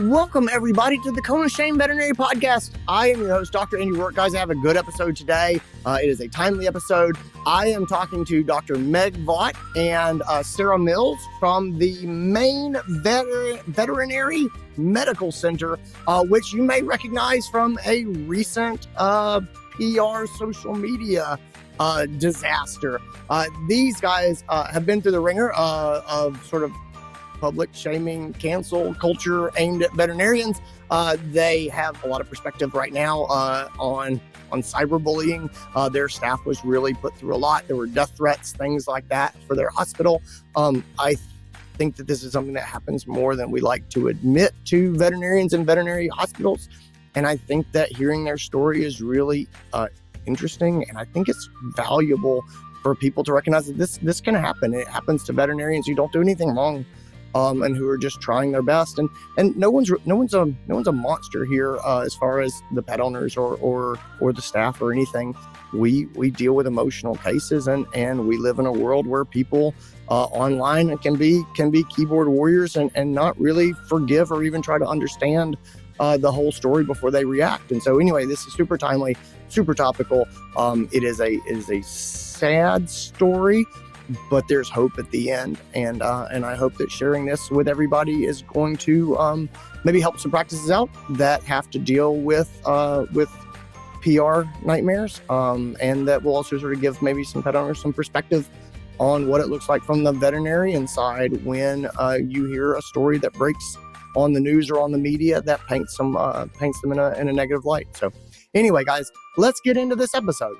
Welcome, everybody, to the Cone of Shame Veterinary Podcast. I am your host, Dr. Andy Roark. Guys, I have a good episode today. It is a timely episode. I am talking to Dr. Vaught and Sarah Mills from the Maine Veterinary Medical Center, which you may recognize from a recent PR social media disaster. These guys have been through the ringer of sort of public shaming, cancel culture aimed at veterinarians. They have a lot of perspective right now on cyberbullying. Their staff was really put through a lot. There were death threats, things like that for their hospital. I think that this is something that happens more than we like to admit to veterinarians and veterinary hospitals. And I think that hearing their story is really interesting. And I think it's valuable for people to recognize that this can happen. It happens to veterinarians who don't do anything wrong. And who are just trying their best, and no one's a monster here as far as the pet owners or the staff or anything. We deal with emotional cases, and we live in a world where people online can be keyboard warriors and not really forgive or even try to understand the whole story before they react. And so anyway, this is super timely, super topical. It is a sad story, but there's hope at the end, and I hope that sharing this with everybody is going to maybe help some practices out that have to deal with PR nightmares, and that will also sort of give maybe some pet owners some perspective on what it looks like from the veterinarian side when you hear a story that breaks on the news or on the media that paints them in a negative light. So anyway, guys, let's get into this episode.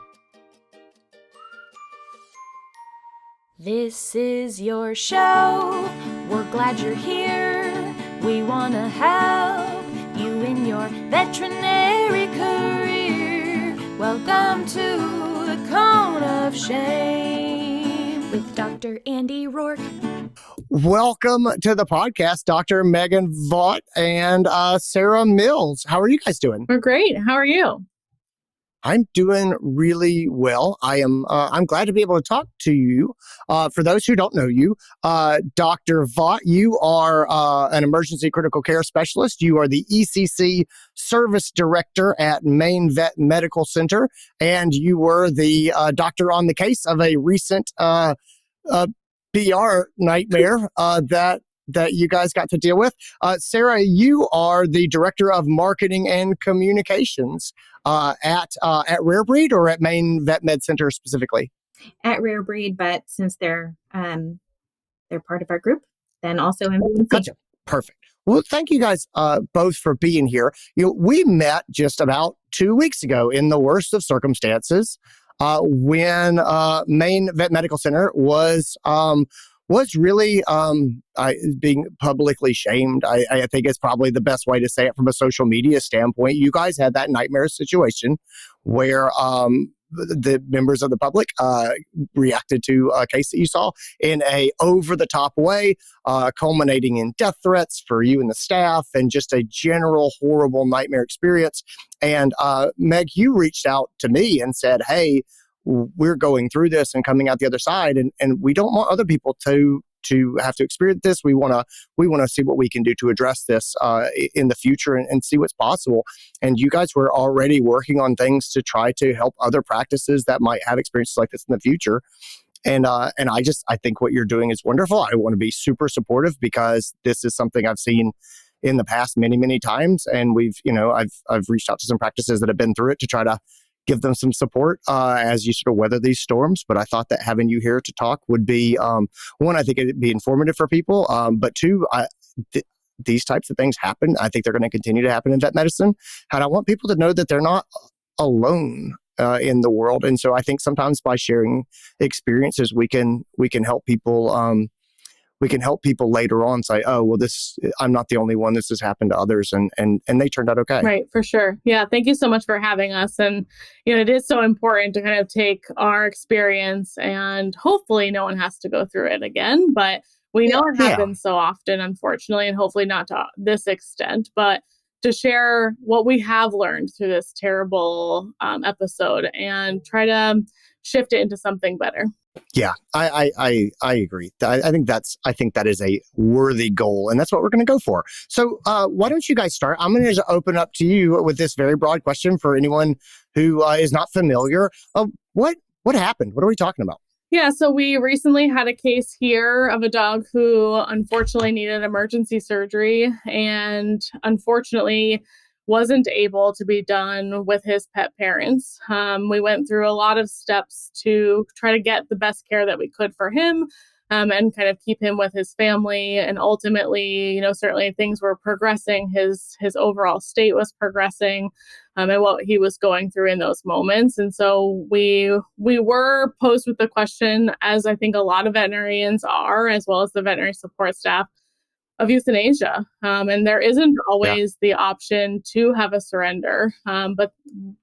This is your show. We're glad you're here. We want to help you in your veterinary career. Welcome to the Cone of Shame with Dr. Andy Roark. Welcome to the podcast, Dr. Meghan Vaught and Sarah Mills. How are you guys doing? We're great. How are you? I'm doing really well. I'm glad to be able to talk to you. For those who don't know you, Dr. Vaught, you are an emergency critical care specialist. You are the ECC service director at Maine Vet Medical Center, and you were the doctor on the case of a recent PR nightmare that you guys got to deal with. Sarah, you are the director of marketing and communications at Rare Breed, or at Maine Vet Med Center specifically? At Rare Breed, but since they're part of our group, then also in Gotcha. Perfect. Well, thank you guys both for being here. We met just about 2 weeks ago in the worst of circumstances when Maine Vet Medical Center was really being publicly shamed. I think it's probably the best way to say it from a social media standpoint. You guys had that nightmare situation where the members of the public reacted to a case that you saw in a over-the-top way, culminating in death threats for you and the staff, and just a general horrible nightmare experience. And Meg, you reached out to me and said, hey, we're going through this and coming out the other side, and we don't want other people to have to experience this. We want to see what we can do to address this in the future and see what's possible. And you guys were already working on things to try to help other practices that might have experiences like this in the future. And I think what you're doing is wonderful. I want to be super supportive because this is something I've seen in the past many, many times. And I've reached out to some practices that have been through it to try to give them some support as you sort of weather these storms. But I thought that having you here to talk would be, one, I think it'd be informative for people. But two, these types of things happen. I think they're going to continue to happen in vet medicine. And I want people to know that they're not alone in the world. And so I think sometimes by sharing experiences, we can help people. We can help people later on say, oh, well, I'm not the only one. This has happened to others. And they turned out okay. Right, for sure. Yeah. Thank you so much for having us. And, it is so important to kind of take our experience, and hopefully no one has to go through it again. But we know it happens so often, unfortunately, and hopefully not to this extent. But to share what we have learned through this terrible episode and try to shift it into something better. Yeah, I agree. I think that is a worthy goal, and that's what we're going to go for. So why don't you guys start? I'm going to just open up to you with this very broad question for anyone who is not familiar. What happened? What are we talking about? Yeah, so we recently had a case here of a dog who unfortunately needed emergency surgery and unfortunately wasn't able to be done with his pet parents. We went through a lot of steps to try to get the best care that we could for him, and kind of keep him with his family. And ultimately, certainly things were progressing. His overall state was progressing, and what he was going through in those moments. And so we were posed with the question, as I think a lot of veterinarians are, as well as the veterinary support staff, of euthanasia. And there isn't always the option to have a surrender, but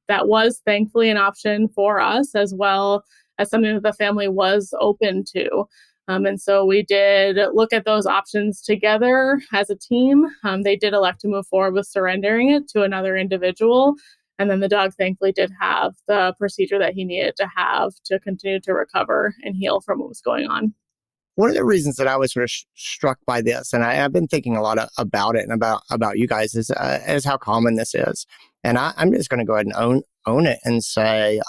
that was thankfully an option for us, as well as something that the family was open to. And so we did look at those options together as a team. They did elect to move forward with surrendering it to another individual. And then the dog thankfully did have the procedure that he needed to have to continue to recover and heal from what was going on. One of the reasons that I was sort of struck by this, and I've been thinking a lot about it and about you guys, is how common this is. And I'm just going to go ahead and own it and say,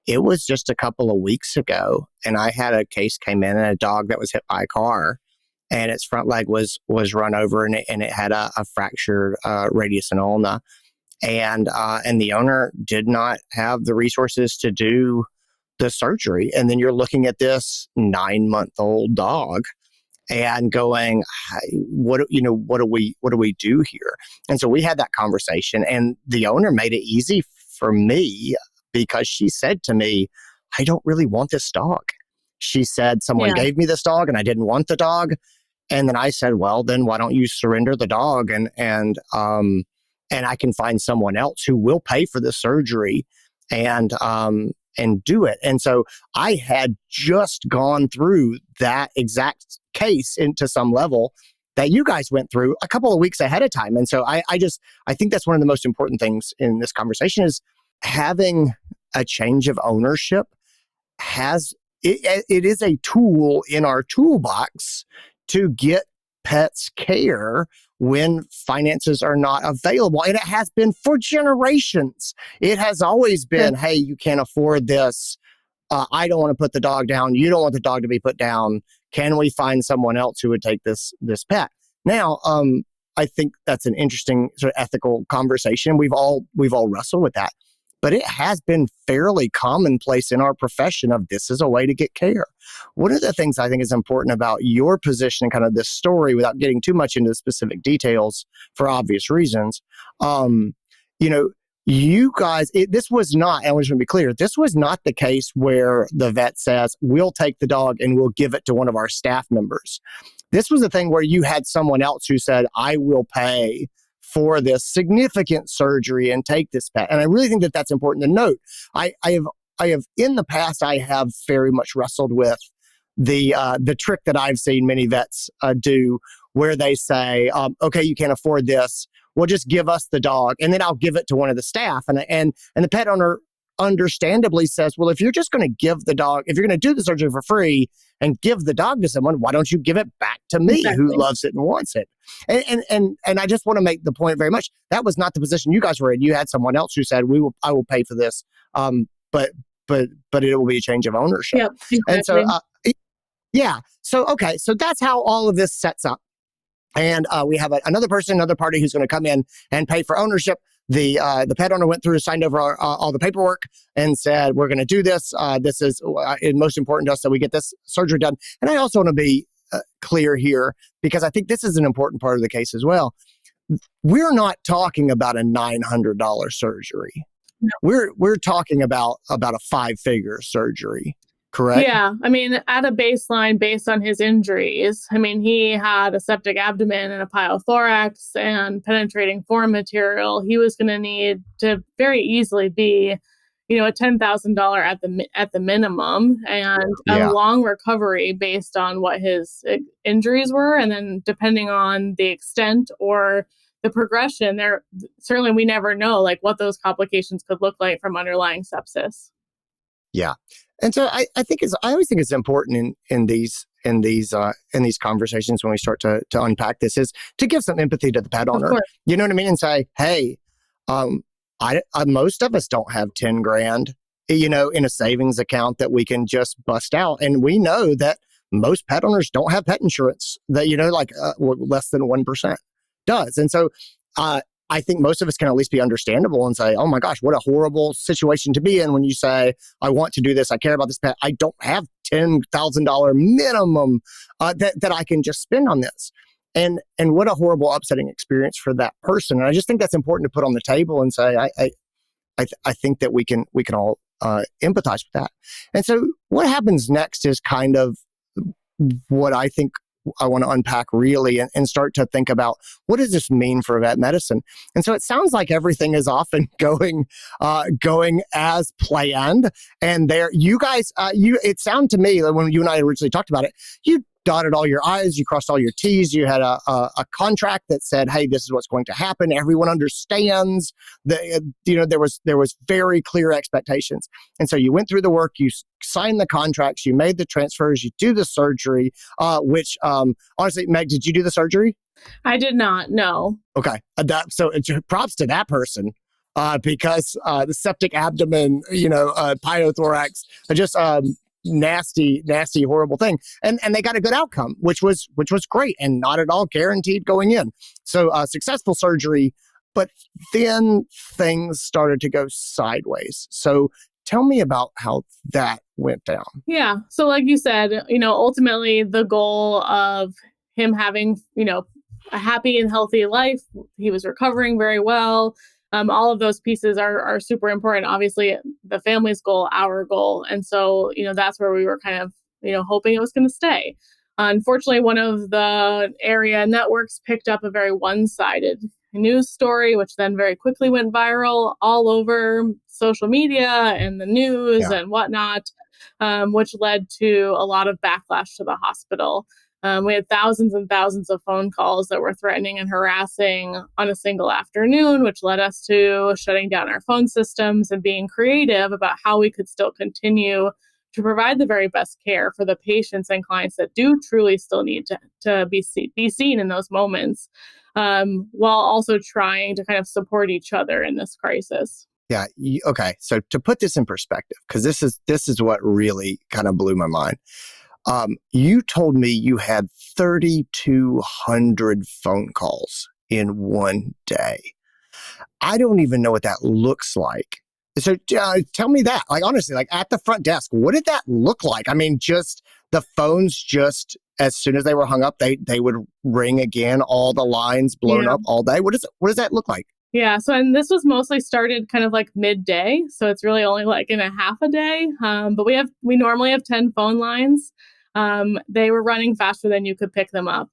it was just a couple of weeks ago, and I had a case came in, and a dog that was hit by a car, and its front leg was run over, and it had a fractured radius and ulna, and the owner did not have the resources to do the surgery. And then you're looking at this 9-month-old dog and going, what do we do here? And so we had that conversation, and the owner made it easy for me because she said to me, I don't really want this dog. She said, someone gave me this dog and I didn't want the dog. And then I said, well, then why don't you surrender the dog and I can find someone else who will pay for the surgery and do it. And so I had just gone through that exact case into some level that you guys went through a couple of weeks ahead of time. And so I think that's one of the most important things in this conversation is having a change of ownership it is a tool in our toolbox to get pets care when finances are not available. And it has been for generations. It has always been, hey, you can't afford this. I don't want to put the dog down. You don't want the dog to be put down. Can we find someone else who would take this pet? Now, I think that's an interesting sort of ethical conversation. We've all wrestled with that. But it has been fairly commonplace in our profession of this is a way to get care. One of the things I think is important about your position and kind of this story, without getting too much into the specific details for obvious reasons, you guys, this was not, and I just want to be clear, this was not the case where the vet says, we'll take the dog and we'll give it to one of our staff members. This was a thing where you had someone else who said, I will pay for this significant surgery and take this pet. And I really think that that's important to note. I have in the past, I have very much wrestled with the trick that I've seen many vets do, where they say, okay, you can't afford this. Well, just give us the dog, and then I'll give it to one of the staff. And the pet owner understandably says, well, if you're just going to give the dog, if you're going to do the surgery for free and give the dog to someone, why don't you give it back to me who loves it and wants it? And I just want to make the point very much, that was not the position you guys were in. You had someone else who said, I will pay for this. But it will be a change of ownership. Yep, exactly. And so, so that's how all of this sets up. And we have another party who's going to come in and pay for ownership. The pet owner went through, signed over all the paperwork, and said, we're going to do this. This is most important to us that we get this surgery done. And I also want to be clear here, because I think this is an important part of the case as well. We're not talking about a $900 surgery. No. We're talking about a 5-figure surgery. Correct? Yeah. I mean, at a baseline, based on his injuries, he had a septic abdomen and a pylothorax and penetrating foreign material. He was going to need to very easily be, a $10,000 at the minimum, and a long recovery based on what his injuries were. And then depending on the extent or the progression, certainly we never know what those complications could look like from underlying sepsis. Yeah. And so I think I always think it's important in these conversations when we start to unpack this is to give some empathy to the pet Of owner. course. You know what I mean? And say, hey, most of us don't have 10 grand, in a savings account that we can just bust out. And we know that most pet owners don't have pet insurance that, less than 1% does. And so, I think most of us can at least be understandable and say, oh my gosh, what a horrible situation to be in when you say, I want to do this. I care about this pet. I don't have $10,000 minimum that I can just spend on this. And what a horrible, upsetting experience for that person. And I just think that's important to put on the table and say, I think that we can all empathize with that. And so what happens next is kind of what I think I want to unpack really and start to think about what does this mean for vet medicine? And so it sounds like everything is often going as planned. And there, you guys, it sounded to me that when you and I originally talked about it, you dotted all your I's, you crossed all your T's, you had a contract that said, hey, this is what's going to happen. Everyone understands that, there was very clear expectations. And so you went through the work, you signed the contracts, you made the transfers, you do the surgery, which honestly, Meg, did you do the surgery? I did not, no. Okay. So props to that person. Because the septic abdomen, pyothorax, just nasty, horrible thing. And they got a good outcome, which was great and not at all guaranteed going in. So successful surgery, but then things started to go sideways. So tell me about how that went down. Yeah. So like you said, ultimately the goal of him having, a happy and healthy life, he was recovering very well. All of those pieces are super important. Obviously, the family's goal, our goal. And so, that's where we were kind of, hoping it was going to stay. Unfortunately, one of the area networks picked up a very one-sided news story, which then very quickly went viral all over social media and the news and whatnot, which led to a lot of backlash to the hospital. We had thousands and thousands of phone calls that were threatening and harassing on a single afternoon, which led us to shutting down our phone systems and being creative about how we could still continue to provide the very best care for the patients and clients that do truly still need to be seen in those moments, while also trying to kind of support each other in this crisis. Yeah. Okay. So to put this in perspective, because this is what really kind of blew my mind. You told me you had 3,200 phone calls in one day. I don't even know what that looks like. So tell me that, like, honestly, like at the front desk, what did that look like? I mean, just the phones, just as soon as they were hung up, they would ring again, all the lines blown up all day. What does that look like? Yeah. So, and this was mostly started kind of like midday. So it's really only like in a half a day. But we normally have 10 phone lines. They were running faster than you could pick them up.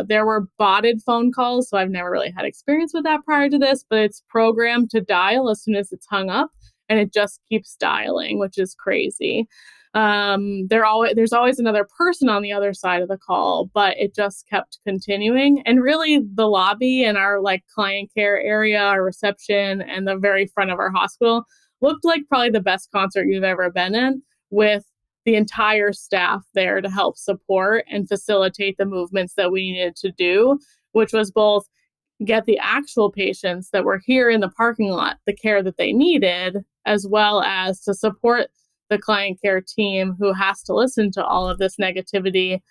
There were botted phone calls. So I've never really had experience with that prior to this, but it's programmed to dial as soon as it's hung up and it just keeps dialing, which is crazy. There's always another person on the other side of the call, but it just kept continuing. And really the lobby and our like client care area, our reception and the very front of our hospital looked like probably the best concert you've ever been in, with the entire staff there to help support and facilitate the movements that we needed to do, which was both get the actual patients that were here in the parking lot the care that they needed, as well as to support the client care team who has to listen to all of this negativity,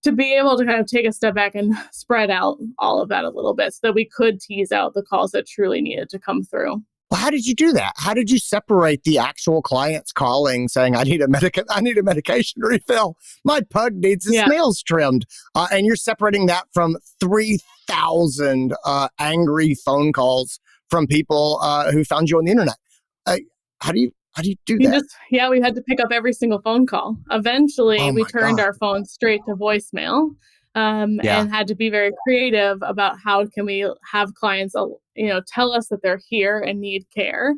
to be able to kind of take a step back and spread out all of that a little bit so that we could tease out the calls that truly needed to come through. Well, how did you do that? How did you separate the actual clients calling saying, I need a medication refill. My pug needs his nails trimmed. And you're separating that from 3,000 angry phone calls from people who found you on the internet. How do you do that? We had to pick up every single phone call. Eventually, we turned our phone straight to voicemail. And had to be very creative about how can we have clients, tell us that they're here and need care,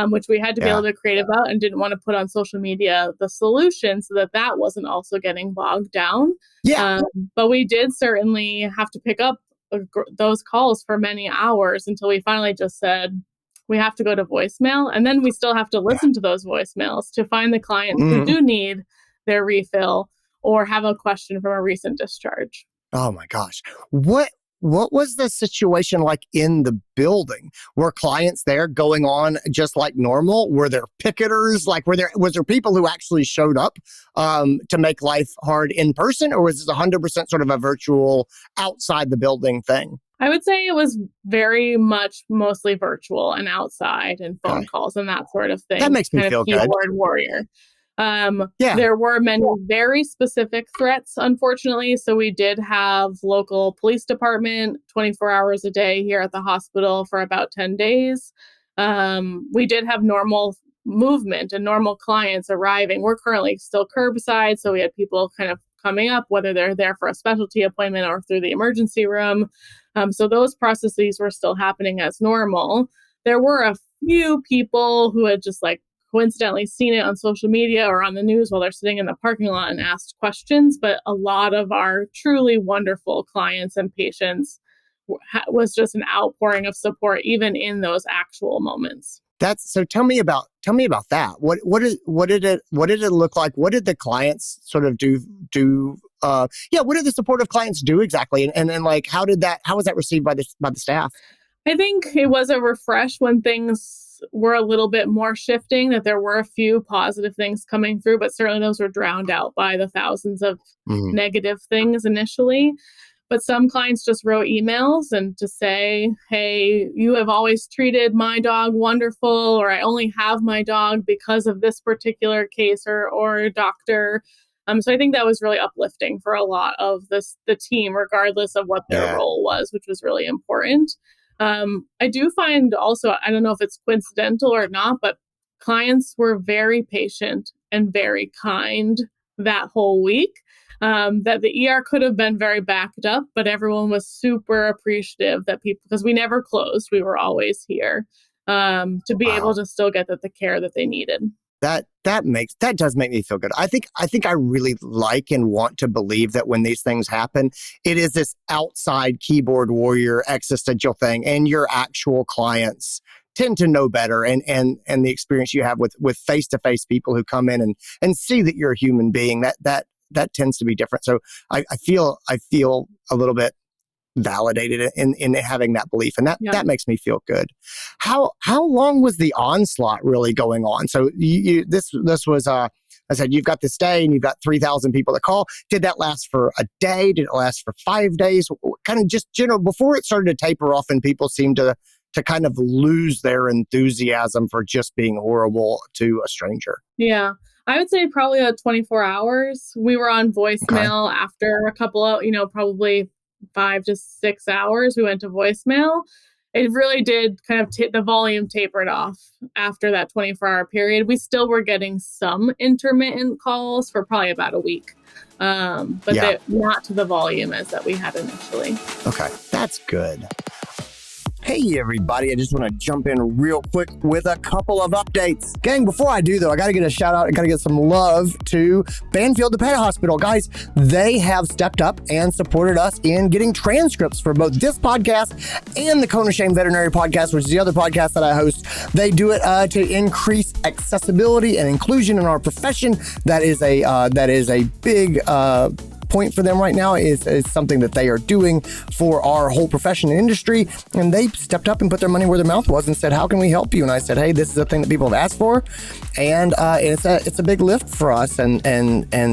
which we had to be able to create about and didn't want to put on social media the solution so that wasn't also getting bogged down. But we did certainly have to pick up those calls for many hours until we finally just said, we have to go to voicemail. And then we still have to listen to those voicemails to find the clients who do need their refill or have a question from a recent discharge. Oh my gosh. What was the situation like in the building? Were clients there going on just like normal? Were there picketers? Like, was there people who actually showed up to make life hard in person, or was this 100% sort of a virtual outside the building thing? I would say it was very much mostly virtual and outside and phone calls and that sort of thing. That makes me feel good. Keyboard warrior. There were many very specific threats, unfortunately. So we did have local police department 24 hours a day here at the hospital for about 10 days. We did have normal movement and normal clients arriving. We're currently still curbside. So we had people kind of coming up, whether they're there for a specialty appointment or through the emergency room. So those processes were still happening as normal. There were a few people who had just like coincidentally seen it on social media or on the news while they're sitting in the parking lot and asked questions. But a lot of our truly wonderful clients and patients was just an outpouring of support, even in those actual moments. So tell me about that. What did it look like? What did the clients sort of do? What did the supportive clients do exactly? And then like, how was that received by the staff? I think it was a refresh when things were a little bit more shifting, that there were a few positive things coming through, but certainly those were drowned out by the thousands of negative things initially. But some clients just wrote emails and to say, hey, you have always treated my dog wonderful, or I only have my dog because of this particular case or doctor. So I think that was really uplifting for a lot of the team, regardless of what their role was, which was really important. I do find also, I don't know if it's coincidental or not, but clients were very patient and very kind that whole week. That the ER could have been very backed up, but everyone was super appreciative that because we never closed, we were always here to be able to still get the care that they needed. That does make me feel good. I think I really like and want to believe that when these things happen, it is this outside keyboard warrior existential thing, and your actual clients tend to know better, and the experience you have with face-to-face people who come in and see that you're a human being, that tends to be different. So I feel a little bit validated in having that belief, and that makes me feel good. How long was the onslaught really going on? So this was I said you've got this day and you've got 3,000 people that call. Did that last for a day? Did it last for 5 days? Kind of just general before it started to taper off and people seemed to kind of lose their enthusiasm for just being horrible to a stranger. Yeah. I would say probably 24 hours. We were on voicemail after a couple of, probably 5 to 6 hours. We went to voicemail. It really did kind of the volume tapered off after that 24-hour period. We still were getting some intermittent calls for probably about a week, but not to the volume as that we had initially. Okay, that's good. Hey everybody, I just want to jump in real quick with a couple of updates. Gang, before I do though, I got to get a shout out, I got to get some love to Banfield, the pet hospital. Guys, they have stepped up and supported us in getting transcripts for both this podcast and the Cone of Shame Veterinary Podcast, which is the other podcast that I host. They do it to increase accessibility and inclusion in our profession. That is a big point for them right now, is something that they are doing for our whole profession and industry. And they stepped up and put their money where their mouth was and said, how can we help you? And I said, hey, this is a thing that people have asked for. And it's a big lift for us. And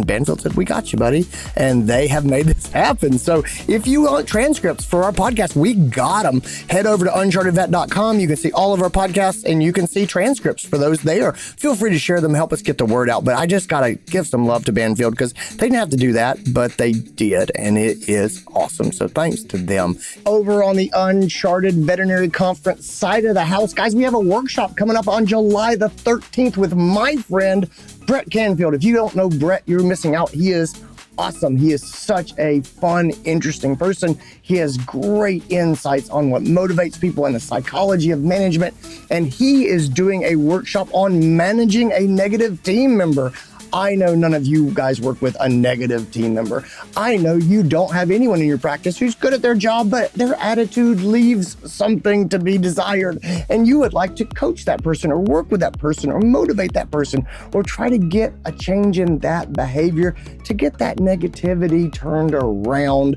Banfield said, we got you, buddy. And they have made this happen. So if you want transcripts for our podcast, we got them. Head over to unchartedvet.com. You can see all of our podcasts and you can see transcripts for those there. Feel free to share them, help us get the word out. But I just got to give some love to Banfield because they didn't have to do that, but they did, and it is awesome. So thanks to them. Over on the Uncharted Veterinary Conference side of the house, guys, we have a workshop coming up on July the 13th with my friend, Brett Canfield. If you don't know Brett, you're missing out. He is awesome. He is such a fun, interesting person. He has great insights on what motivates people and the psychology of management. And he is doing a workshop on managing a negative team member. I know none of you guys work with a negative team member. I know you don't have anyone in your practice who's good at their job, but their attitude leaves something to be desired. And you would like to coach that person or work with that person or motivate that person or try to get a change in that behavior to get that negativity turned around,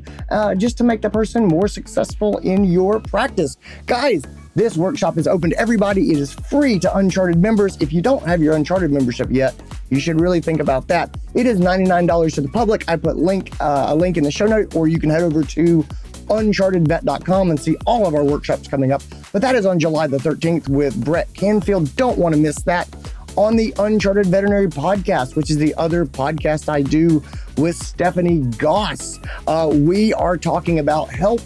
just to make the person more successful in your practice. Guys, this workshop is open to everybody. It is free to Uncharted members. If you don't have your Uncharted membership yet, you should really think about that. It is $99 to the public. I put a link in the show note, or you can head over to unchartedvet.com and see all of our workshops coming up. But that is on July the 13th with Brett Canfield. Don't want to miss that on the Uncharted Veterinary Podcast, which is the other podcast I do with Stephanie Goss. We are talking about help.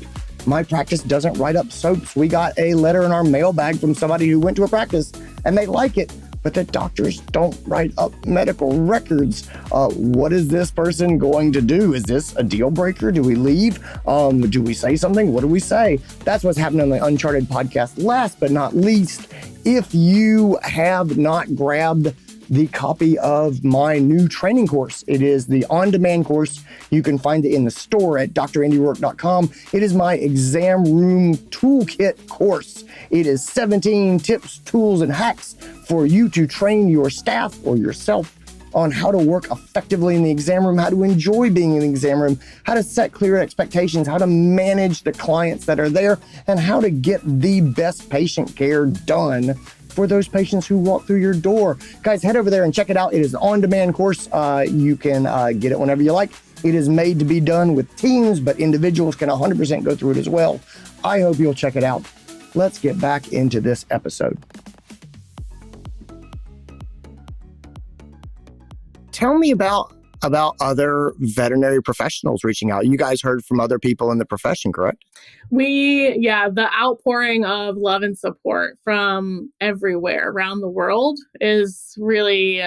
My practice doesn't write up soaps. We got a letter in our mailbag from somebody who went to a practice and they like it, but the doctors don't write up medical records. What is this person going to do? Is this a deal breaker? Do we leave? Do we say something? What do we say? That's what's happening on the Uncharted podcast. Last but not least, if you have not grabbed the copy of my new training course, it is the on-demand course. You can find it in the store at drandyroark.com. It is my exam room toolkit course. It is 17 tips, tools, and hacks for you to train your staff or yourself on how to work effectively in the exam room, how to enjoy being in the exam room, how to set clear expectations, how to manage the clients that are there, and how to get the best patient care done for those patients who walk through your door. Guys, head over there and check it out. It is an on-demand course. You can get it whenever you like. It is made to be done with teams, but individuals can 100% go through it as well. I hope you'll check it out. Let's get back into this episode. Tell me about other veterinary professionals reaching out. You guys heard from other people in the profession, correct? The outpouring of love and support from everywhere around the world is really,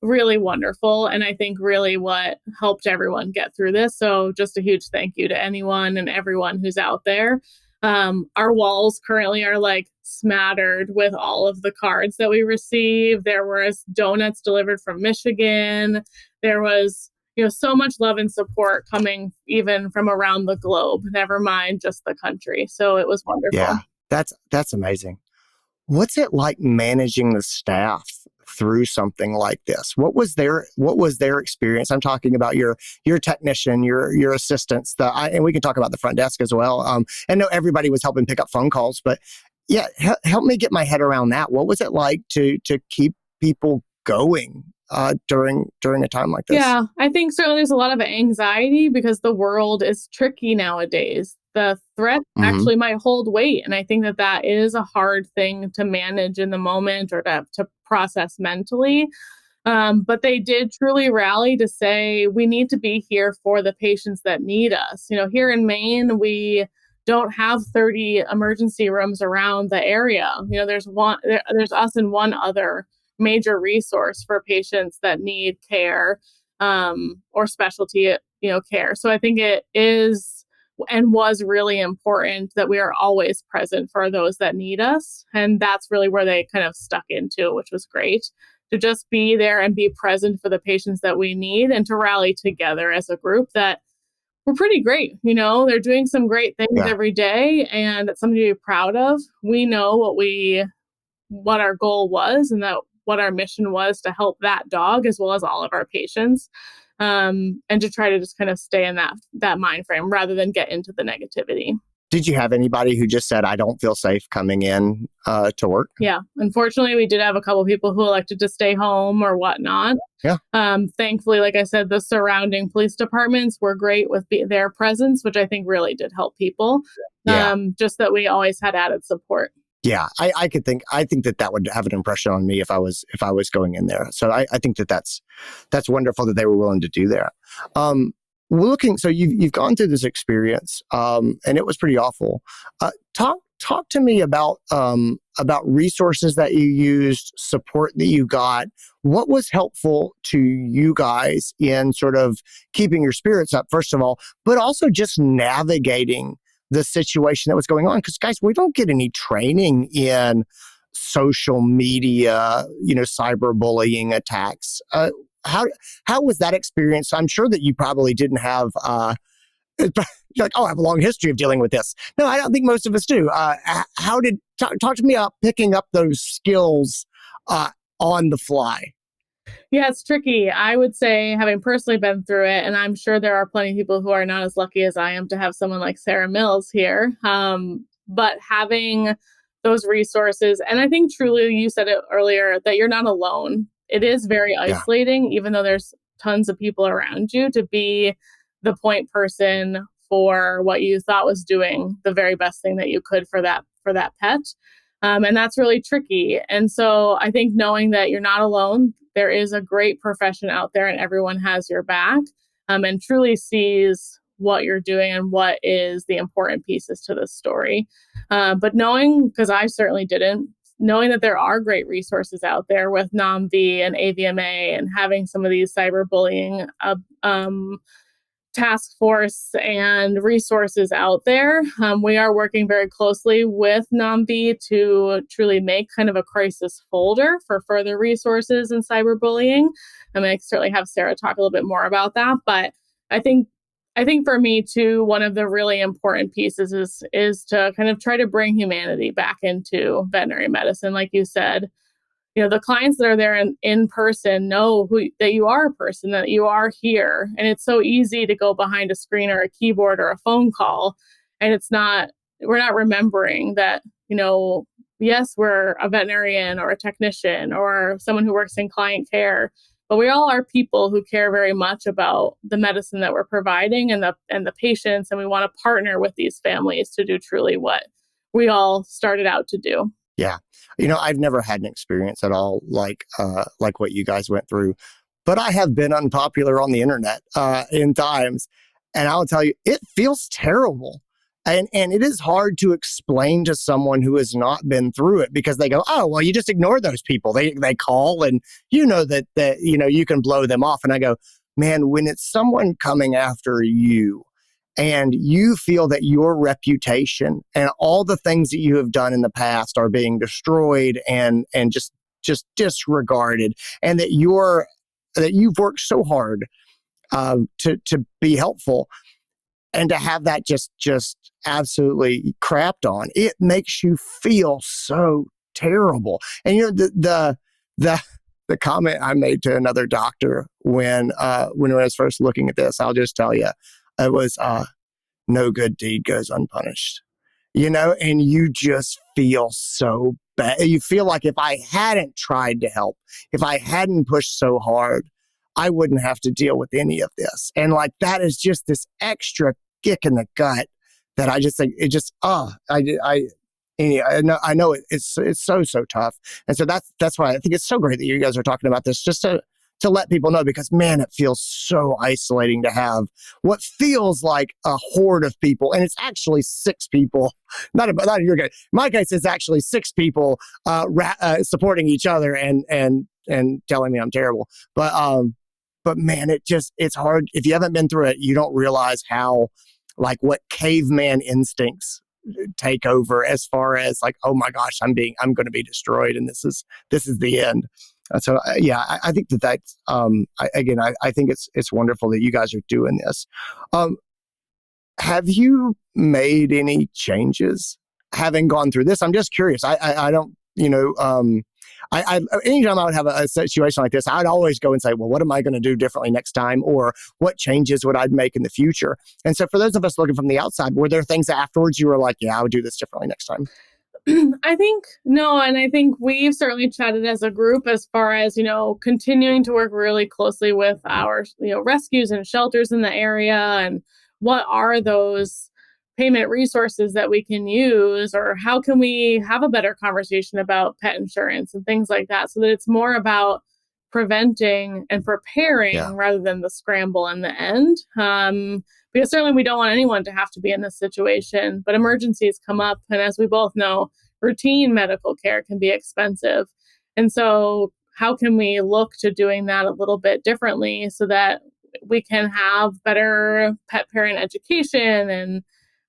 really wonderful. And I think really what helped everyone get through this. So just a huge thank you to anyone and everyone who's out there. Our walls currently are like smattered with all of the cards that we received. There was donuts delivered from Michigan. There was, so much love and support coming even from around the globe, never mind just the country. So it was wonderful. Yeah, that's amazing. What's it like managing the staff through something like this? What was their experience? I'm talking about your technician, your assistants, and we can talk about the front desk as well. I know everybody was helping pick up phone calls, but yeah, help me get my head around that. What was it like to keep people going during a time like this? Yeah, I think certainly there's a lot of anxiety because the world is tricky nowadays. The threat actually might hold weight. And I think that is a hard thing to manage in the moment or to process mentally. But they did truly rally to say, we need to be here for the patients that need us. Here in Maine, we don't have 30 emergency rooms around the area. There's us and one other major resource for patients that need care or specialty, care. So I think it is and was really important that we are always present for those that need us. And that's really where they kind of stuck into, which was great, to just be there and be present for the patients that we need and to rally together as a group that we're pretty great. They're doing some great things every day, and it's something to be proud of. We know what our goal was and that what our mission was to help that dog as well as all of our patients, and to try to just kind of stay in that mind frame rather than get into the negativity. Did you have anybody who just said, I don't feel safe coming in to work? Yeah. Unfortunately, we did have a couple people who elected to stay home or whatnot. Yeah. Thankfully, like I said, the surrounding police departments were great with their presence, which I think really did help people. Yeah. Just that we always had added support. Yeah, I think that would have an impression on me if I was going in there. So I think that's wonderful that they were willing to do that. So you've gone through this experience, and it was pretty awful. Talk to me about resources that you used, support that you got. What was helpful to you guys in sort of keeping your spirits up, first of all, but also just navigating the situation that was going on? Because guys, we don't get any training in social media, cyberbullying attacks. how was that experience? I'm sure that you probably didn't have you're like, oh, I have a long history of dealing with this. No, I don't think most of us do. Talk to me about picking up those skills on the fly? Yeah, it's tricky. I would say, having personally been through it, and I'm sure there are plenty of people who are not as lucky as I am to have someone like Sarah Mills here. But having those resources, and I think truly, you said it earlier, that you're not alone. It is very isolating, even though there's tons of people around you, to be the point person for what you thought was doing the very best thing that you could for that pet. And that's really tricky. And so I think knowing that you're not alone, there is a great profession out there and everyone has your back, and truly sees what you're doing and what is the important pieces to this story. But knowing, because I certainly didn't, knowing that there are great resources out there with NOMV and AVMA and having some of these cyberbullying task force and resources out there. We are working very closely with NOMV to truly make kind of a crisis folder for further resources in cyberbullying. I mean, I can certainly have Sarah talk a little bit more about that, but I think for me too, one of the really important pieces is to kind of try to bring humanity back into veterinary medicine. Like you said, the clients that are there in person know that you are a person, that you are here. And it's so easy to go behind a screen or a keyboard or a phone call. And we're not remembering that, yes, we're a veterinarian or a technician or someone who works in client care, but we all are people who care very much about the medicine that we're providing and the patients. And we want to partner with these families to do truly what we all started out to do. Yeah. I've never had an experience at all like what you guys went through, but I have been unpopular on the internet in times. And I'll tell you, it feels terrible. And it is hard to explain to someone who has not been through it, because they go, oh, well, you just ignore those people. They call and that you can blow them off. And I go, man, when it's someone coming after you, and you feel that your reputation and all the things that you have done in the past are being destroyed and just disregarded, and that you've worked so hard to be helpful, and to have that just absolutely crapped on, it makes you feel so terrible. And the comment I made to another doctor when I was first looking at this, I'll just tell you, it was no good deed goes unpunished, and you just feel so bad. You feel like if I hadn't tried to help, if I hadn't pushed so hard, I wouldn't have to deal with any of this. And like, that is just this extra kick in the gut that I just think it just, I know it's so tough. And so that's why I think it's so great that you guys are talking about this, just to let people know, because man, it feels so isolating to have what feels like a horde of people. And it's actually 6 people, not in your case. In my case, it's actually 6 people supporting each other and telling me I'm terrible. But man, it's hard. If you haven't been through it, you don't realize how, like, what caveman instincts take over, as far as like, oh my gosh, I'm going to be destroyed, and this is the end. So I think that's I think it's wonderful that you guys are doing this. Have you made any changes having gone through this? I'm just curious. I don't, anytime I would have a situation like this, I'd always go and say, well, what am I going to do differently next time? Or what changes would I make in the future? And so for those of us looking from the outside, were there things afterwards you were like, yeah, I would do this differently next time? I think no, and I think we've certainly chatted as a group as far as, continuing to work really closely with our, rescues and shelters in the area, and what are those payment resources that we can use, or how can we have a better conversation about pet insurance and things like that, so that it's more about preventing and preparing rather than the scramble in the end. Because certainly we don't want anyone to have to be in this situation, but emergencies come up. And as we both know, routine medical care can be expensive. And so how can we look to doing that a little bit differently so that we can have better pet parent education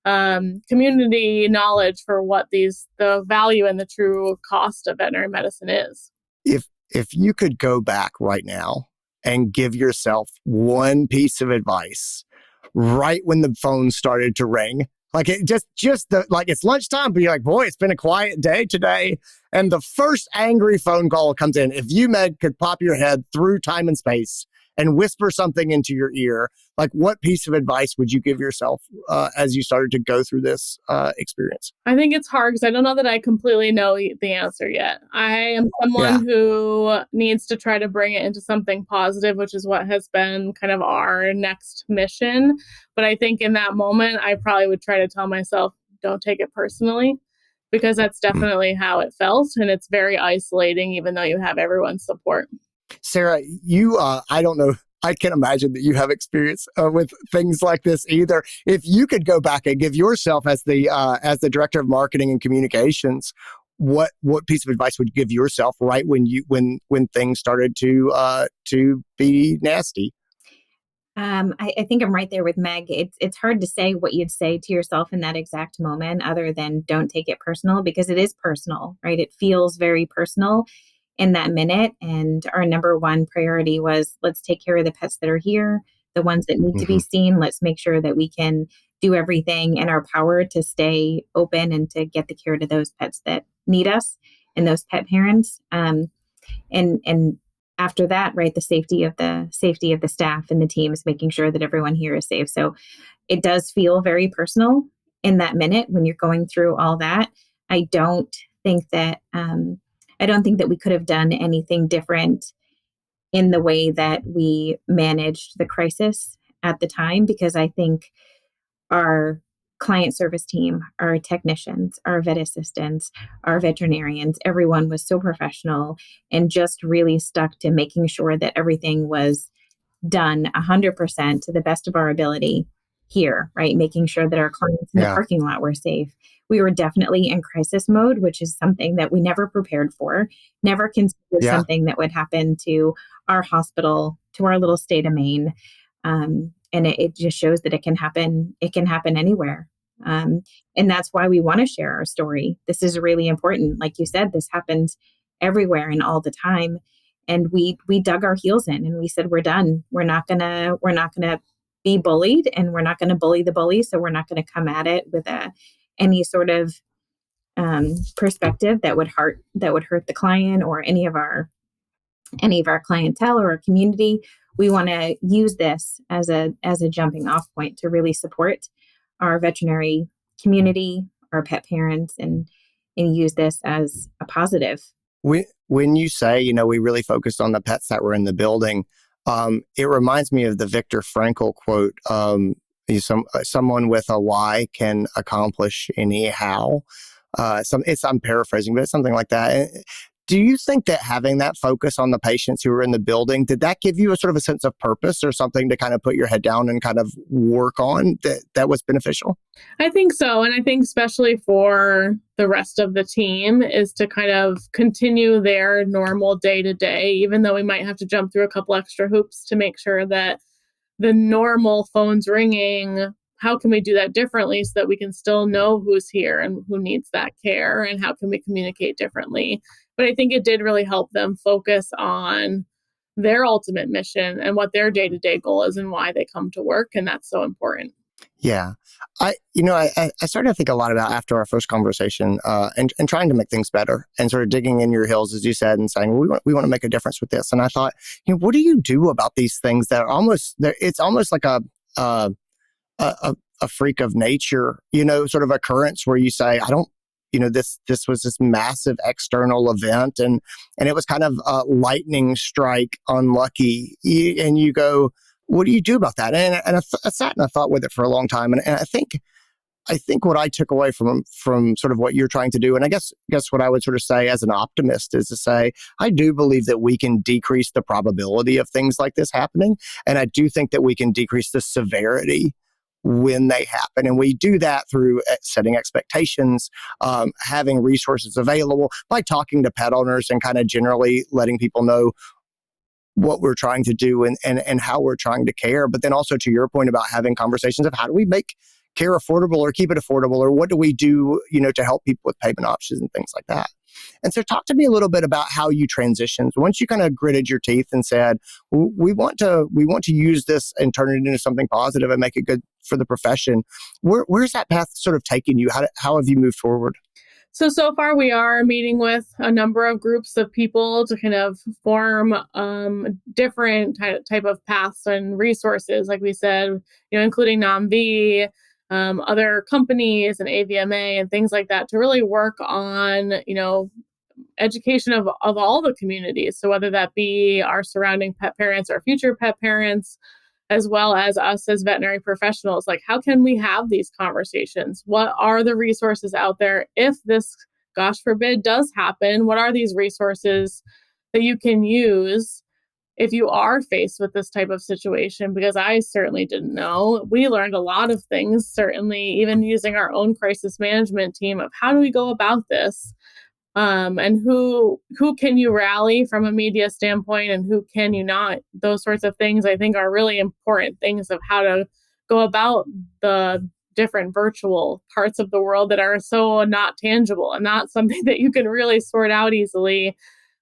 and community knowledge for what the value and the true cost of veterinary medicine is? If you could go back right now and give yourself one piece of advice right when the phone started to ring? Like it like it's lunchtime, but you're like, boy, it's been a quiet day today. And the first angry phone call comes in. If you, Meg, could pop your head through time and space and whisper something into your ear, like what piece of advice would you give yourself as you started to go through this experience? I think it's hard because I don't know that I completely know the answer yet. I am someone who needs to try to bring it into something positive, which is what has been kind of our next mission. But I think in that moment, I probably would try to tell myself, don't take it personally, because that's definitely how it felt. And it's very isolating, even though you have everyone's support. Sarah, you, I don't know, I can't imagine that you have experience with things like this either. If you could go back and give yourself as the director of marketing and communications, what piece of advice would you give yourself right when things started to be nasty? I think I'm right there with Meg. It's hard to say what you'd say to yourself in that exact moment, other than don't take it personal, because it is personal, right? It feels very personal in that minute. And our number one priority was, let's take care of the pets that are here, the ones that need to be seen. Let's make sure that we can do everything in our power to stay open and to get the care to those pets that need us and those pet parents. And after that, right, the safety of the staff and the teams, making sure that everyone here is safe. So it does feel very personal in that minute when you're going through all that. I don't think that we could have done anything different in the way that we managed the crisis at the time, because I think our client service team, our technicians, our vet assistants, our veterinarians, everyone was so professional and just really stuck to making sure that everything was done 100% to the best of our ability here, right? Making sure that our clients in the parking lot were safe. We were definitely in crisis mode, which is something that we never prepared for, never considered something that would happen to our hospital, to our little state of Maine. And it just shows that it can happen. It can happen anywhere. And that's why we want to share our story. This is really important. Like you said, this happens everywhere and all the time. And we dug our heels in and we said, we're done. We're not gonna be bullied, and we're not gonna bully the bully. So we're not gonna come at it with any sort of perspective that would hurt the client or any of our clientele or our community. We want to use this as a jumping off point to really support our veterinary community, our pet parents, and use this as a positive. When you say, we really focused on the pets that were in the building, it reminds me of the Viktor Frankl quote, someone with a why can accomplish any how. I'm paraphrasing, but it's something like that. Do you think that having that focus on the patients who were in the building, did that give you a sort of a sense of purpose or something to kind of put your head down and kind of work on that was beneficial? I think so. And I think especially for the rest of the team is to kind of continue their normal day-to-day, even though we might have to jump through a couple extra hoops to make sure that the normal phone's ringing. How can we do that differently so that we can still know who's here and who needs that care, and how can we communicate differently? But I think it did really help them focus on their ultimate mission and what their day-to-day goal is and why they come to work. And that's so important. Yeah. I started to think a lot about after our first conversation and trying to make things better and sort of digging in your heels, as you said, and saying, we want to make a difference with this. And I thought, what do you do about these things that are it's almost like a freak of nature, sort of occurrence where you say, I don't, this was this massive external event and it was kind of a lightning strike, unlucky. And you go, what do you do about that? And I sat and I thought with it for a long time. And I think what I took away from sort of what you're trying to do, and I guess what I would sort of say as an optimist is to say, I do believe that we can decrease the probability of things like this happening. And I do think that we can decrease the severity when they happen. And we do that through setting expectations, having resources available, by talking to pet owners and kind of generally letting people know what we're trying to do and how we're trying to care. But then also to your point about having conversations of how do we make care affordable or keep it affordable, or what do we do, to help people with payment options and things like that. And so talk to me a little bit about how you transitioned. Once you kind of gritted your teeth and said, we want to use this and turn it into something positive and make it good for the profession. Where's that path sort of taken you? How have you moved forward? So far we are meeting with a number of groups of people to kind of form different type of paths and resources, like we said, including NOMV, other companies and AVMA and things like that, to really work on, education of all the communities. So whether that be our surrounding pet parents or future pet parents, as well as us as veterinary professionals, like how can we have these conversations? What are the resources out there? If this, gosh forbid, does happen, what are these resources that you can use if you are faced with this type of situation? Because I certainly didn't know. We learned a lot of things, certainly even using our own crisis management team, of how do we go about this? And who can you rally from a media standpoint and who can you not? Those sorts of things, I think, are really important things of how to go about the different virtual parts of the world that are so not tangible and not something that you can really sort out easily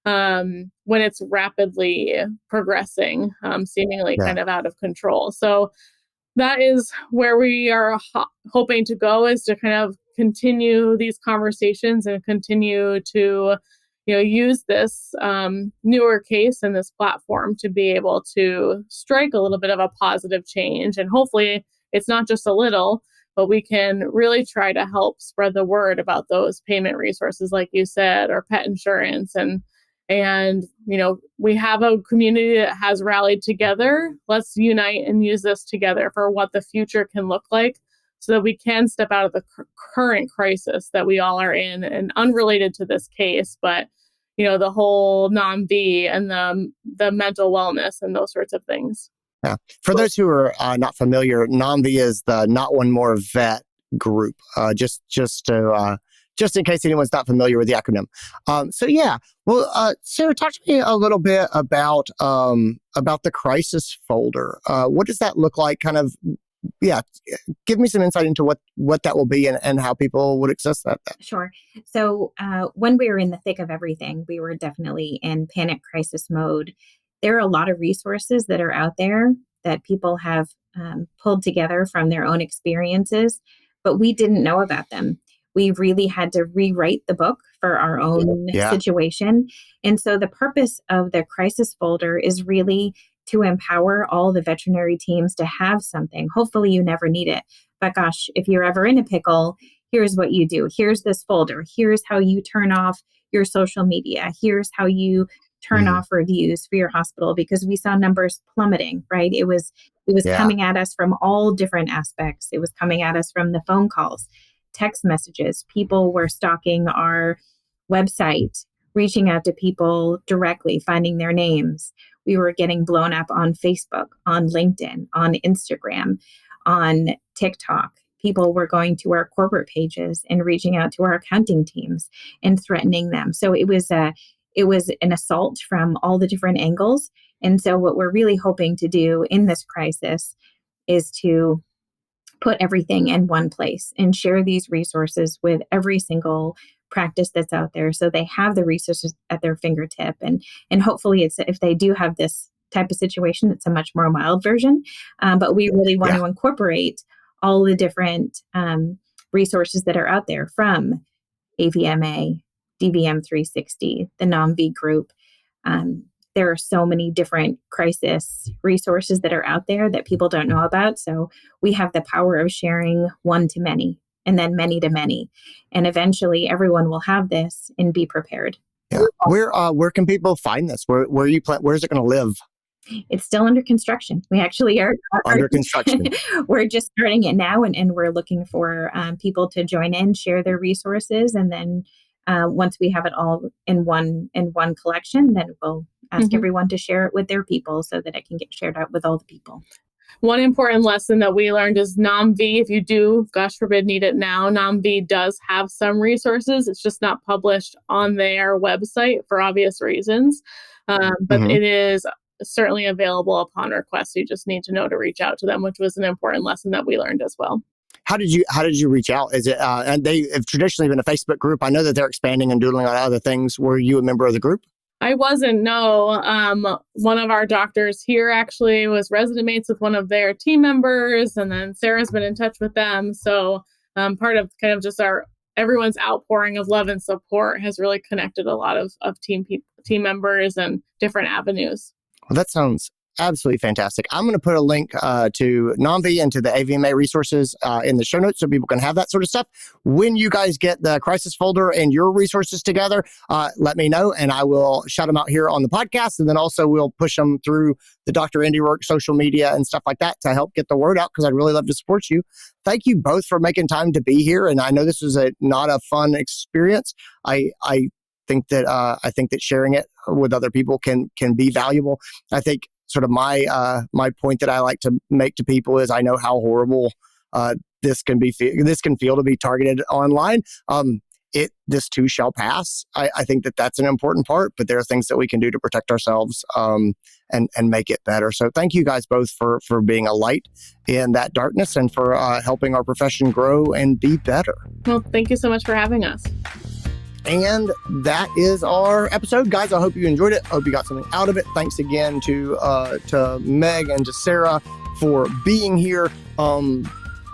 when it's rapidly progressing, seemingly kind of out of control. So that is where we are hoping to go, is to kind of continue these conversations and continue to, use this newer case and this platform to be able to strike a little bit of a positive change. And hopefully it's not just a little, but we can really try to help spread the word about those payment resources, like you said, or pet insurance. And we have a community that has rallied together. Let's unite and use this together for what the future can look like, so that we can step out of the current crisis that we all are in, and unrelated to this case, but the whole NOMV and the mental wellness and those sorts of things. Yeah. For those who are not familiar, NOMV is the Not One More Vet group. Just in case anyone's not familiar with the acronym. Sarah, talk to me a little bit about the crisis folder. What does that look like? Give me some insight into what that will be and how people would access that. Sure. So when we were in the thick of everything, we were definitely in panic crisis mode. There are a lot of resources that are out there that people have pulled together from their own experiences, but we didn't know about them. We really had to rewrite the book for our own situation. And so the purpose of the crisis folder is really to empower all the veterinary teams to have something. Hopefully you never need it, but gosh, if you're ever in a pickle, here's what you do. Here's this folder. Here's how you turn off your social media. Here's how you turn off reviews for your hospital, because we saw numbers plummeting, right? It was coming at us from all different aspects. It was coming at us from the phone calls, text messages. People were stalking our website, reaching out to people directly, finding their names. We were getting blown up on Facebook, on LinkedIn, on Instagram, on TikTok. People were going to our corporate pages and reaching out to our accounting teams and threatening them. So it was an assault from all the different angles. And so what we're really hoping to do in this crisis is to put everything in one place and share these resources with every single practice that's out there, so they have the resources at their fingertip. And hopefully if they do have this type of situation, it's a much more mild version. But we really want to incorporate all the different resources that are out there, from AVMA, DVM 360, the NOMV group. There are so many different crisis resources that are out there that people don't know about. So we have the power of sharing one to many, and then many to many. And eventually everyone will have this and be prepared. Yeah. Where can people find this? Where is it going to live? It's still under construction. We actually are under construction. We're just starting it now, and we're looking for people to join in, share their resources, and then once we have it all in one collection, then we'll ask everyone to share it with their people so that it can get shared out with all the people. One important lesson that we learned is NOMV, if you do, gosh forbid, need it now, NOMV does have some resources. It's just not published on their website for obvious reasons. But it is certainly available upon request. You just need to know to reach out to them, which was an important lesson that we learned as well. How did you reach out? Is it and they have traditionally been a Facebook group. I know that they're expanding and doing on other things. Were you a member of the group? I wasn't, no. One of our doctors here actually was resident mates with one of their team members, and then Sarah's been in touch with them. So part of kind of just everyone's outpouring of love and support has really connected a lot of team members and different avenues. Well, that sounds absolutely fantastic. I'm going to put a link to NAMV and to the AVMA resources in the show notes so people can have that sort of stuff. When you guys get the crisis folder and your resources together, let me know and I will shout them out here on the podcast. And then also we'll push them through the Dr. Andy Roark social media and stuff like that to help get the word out, because I'd really love to support you. Thank you both for making time to be here. And I know this was not a fun experience. I think that sharing it with other people can be valuable. I think sort of my point that I like to make to people is I know how horrible this can feel to be targeted online. This too shall pass. I think that that's an important part, but there are things that we can do to protect ourselves and make it better. So thank you guys both for being a light in that darkness and for helping our profession grow and be better. Well, thank you so much for having us. And that is our episode, guys. I hope you enjoyed it. I hope you got something out of it. Thanks again to Meg and to Sarah for being here.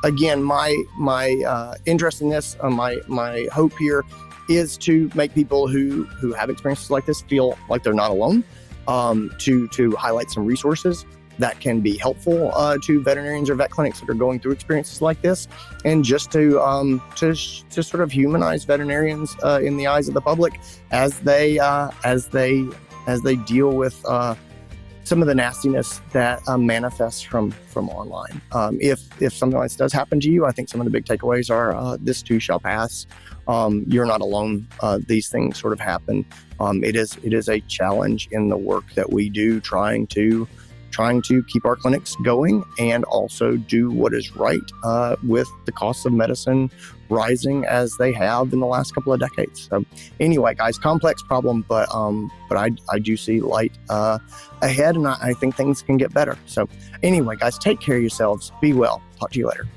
Again, my interest in this, my hope here is to make people who have experiences like this feel like they're not alone. To highlight some resources that can be helpful to veterinarians or vet clinics that are going through experiences like this, and just to sort of humanize veterinarians in the eyes of the public as they deal with some of the nastiness that manifests from online. If something like this does happen to you, I think some of the big takeaways are this too shall pass. You're not alone. These things sort of happen. It is a challenge in the work that we do, trying to keep our clinics going and also do what is right with the costs of medicine rising as they have in the last couple of decades. So anyway, guys, complex problem, but I do see light ahead, and I think things can get better. So anyway, guys, take care of yourselves. Be well. Talk to you later.